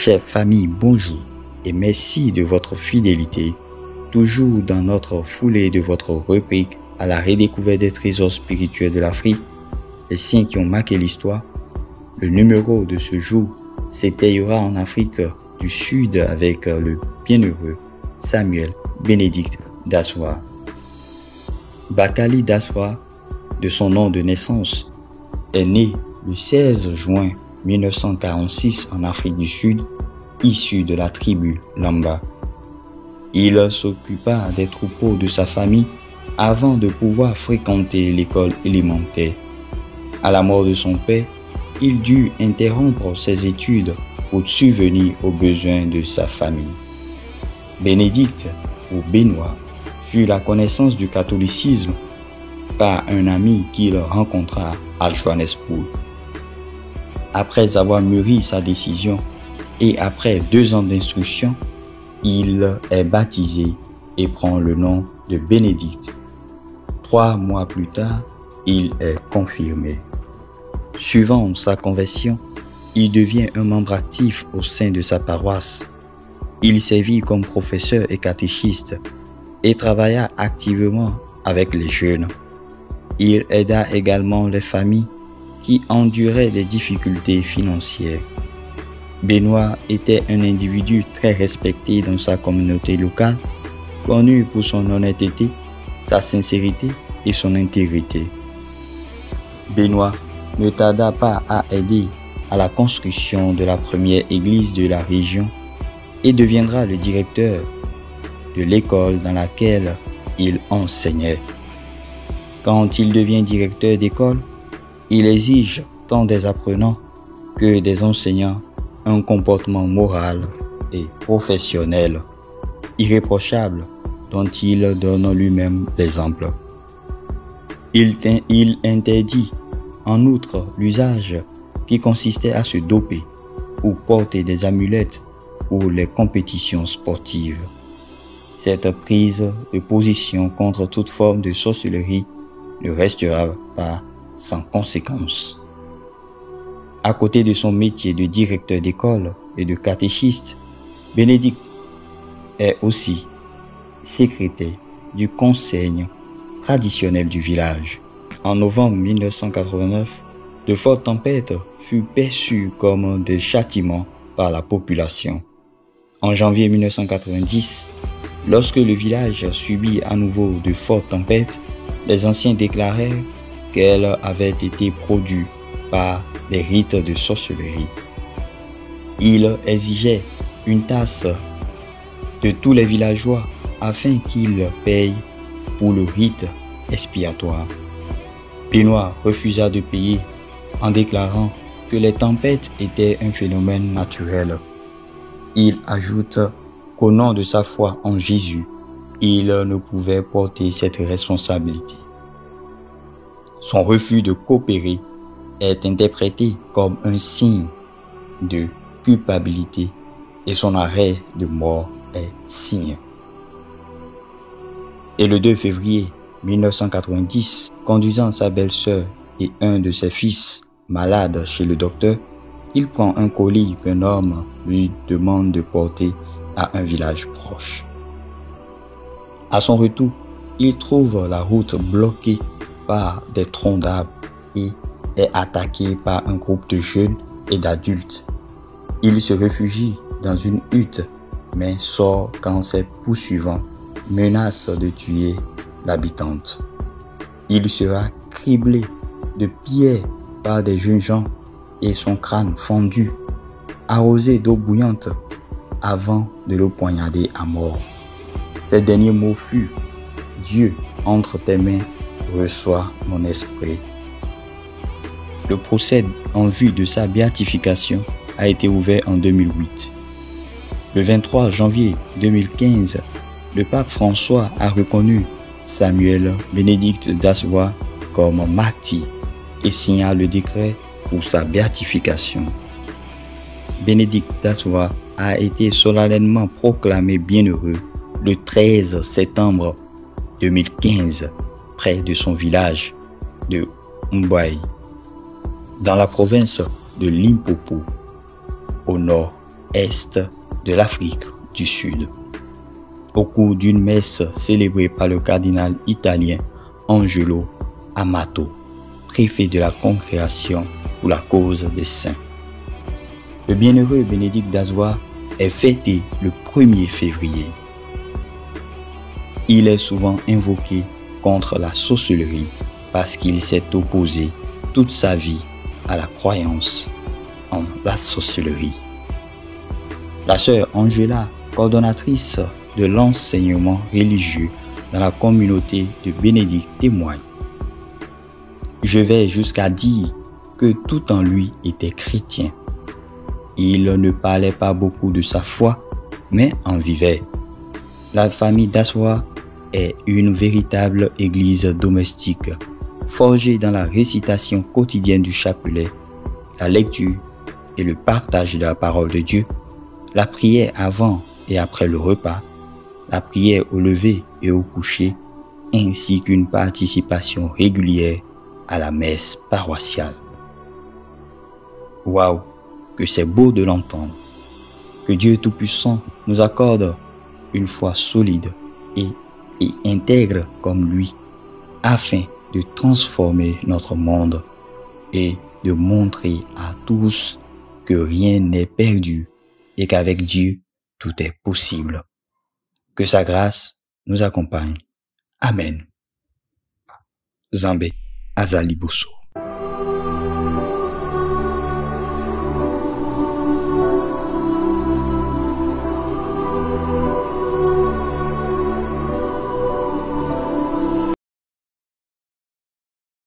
Chère famille, bonjour et merci de votre fidélité. Toujours dans notre foulée de votre rubrique à la redécouverte des trésors spirituels de l'Afrique, les signes qui ont marqué l'histoire, le numéro de ce jour s'étayera en Afrique du Sud avec le bienheureux Samuel Bénédicte Dassoua. Bakali Dassoua, de son nom de naissance, est né le 16 juin 1946 en Afrique du Sud, issu de la tribu Lamba. Il s'occupa des troupeaux de sa famille avant de pouvoir fréquenter l'école élémentaire. À la mort de son père, il dut interrompre ses études pour subvenir aux besoins de sa famille. Bénédicte, ou Benoît, fut la connaissance du catholicisme par un ami qu'il rencontra à Johannesburg. Après avoir mûri sa décision et après 2 ans d'instruction, il est baptisé et prend le nom de Bénédicte. 3 mois plus tard, il est confirmé. Suivant sa conversion, il devient un membre actif au sein de sa paroisse. Il servit comme professeur et catéchiste et travailla activement avec les jeunes. Il aida également les familles qui enduraient des difficultés financières. Benoît était un individu très respecté dans sa communauté locale, connu pour son honnêteté, sa sincérité et son intégrité. Benoît ne tarda pas à aider à la construction de la première église de la région et deviendra le directeur de l'école dans laquelle il enseignait. Quand il devient directeur d'école, il exige tant des apprenants que des enseignants un comportement moral et professionnel irréprochable dont il donne lui-même l'exemple. Il interdit en outre l'usage qui consistait à se doper ou porter des amulettes pour les compétitions sportives. Cette prise de position contre toute forme de sorcellerie ne restera pas sans conséquence. À côté de son métier de directeur d'école et de catéchiste, Bénédicte est aussi secrétaire du conseil traditionnel du village. En novembre 1989, de fortes tempêtes furent perçues comme des châtiments par la population. En janvier 1990, lorsque le village subit à nouveau de fortes tempêtes, les anciens déclarèrent qu'elles avaient été produites par des rites de sorcellerie. Ils exigeaient une taxe de tous les villageois afin qu'ils payent pour le rite expiatoire. Benoît refusa de payer en déclarant que les tempêtes étaient un phénomène naturel. Il ajoute qu'au nom de sa foi en Jésus, il ne pouvait porter cette responsabilité. Son refus de coopérer est interprété comme un signe de culpabilité et son arrêt de mort est signé. Et le 2 février 1990, conduisant sa belle-sœur et un de ses fils malades chez le docteur, il prend un colis qu'un homme lui demande de porter à un village proche. À son retour, il trouve la route bloquée par des troncs d'arbres et est attaqué par un groupe de jeunes et d'adultes. Il se réfugie dans une hutte, mais sort quand ses poursuivants menacent de tuer l'habitante. Il sera criblé de pierres par des jeunes gens et son crâne fendu, arrosé d'eau bouillante avant de le poignarder à mort. Ses derniers mots furent « Dieu, entre tes mains, reçois mon esprit ». Le procès en vue de sa béatification a été ouvert en 2008. Le 23 janvier 2015, le pape François a reconnu Samuel Bénédicte Dassoua comme martyr et signa le décret pour sa béatification. Bénédicte Dassoua a été solennellement proclamé bienheureux le 13 septembre 2015 près de son village de Mbouaï, dans la province de Limpopo, au nord est de l'Afrique du Sud. Au cours d'une messe célébrée par le cardinal italien Angelo Amato, préfet de la Congrégation pour la cause des saints. Le bienheureux Bénédicte d'Azoire est fêté le 1er février. Il est souvent invoqué contre la sorcellerie parce qu'il s'est opposé toute sa vie à la croyance en la sorcellerie. La sœur Angela, coordonnatrice de l'enseignement religieux dans la communauté de Bénédicte, témoigne. Je vais jusqu'à dire que tout en lui était chrétien. Il ne parlait pas beaucoup de sa foi, mais en vivait. La famille d'Azoire est une véritable église domestique, forgée dans la récitation quotidienne du chapelet, la lecture et le partage de la parole de Dieu, la prière avant et après le repas, la prière au lever et au coucher, ainsi qu'une participation régulière à la messe paroissiale. Waouh, que c'est beau de l'entendre. Que Dieu Tout-Puissant nous accorde une foi solide et intègre comme lui, afin de transformer notre monde et de montrer à tous que rien n'est perdu et qu'avec Dieu, tout est possible. Que sa grâce nous accompagne. Amen. Zambé Azali Bosso.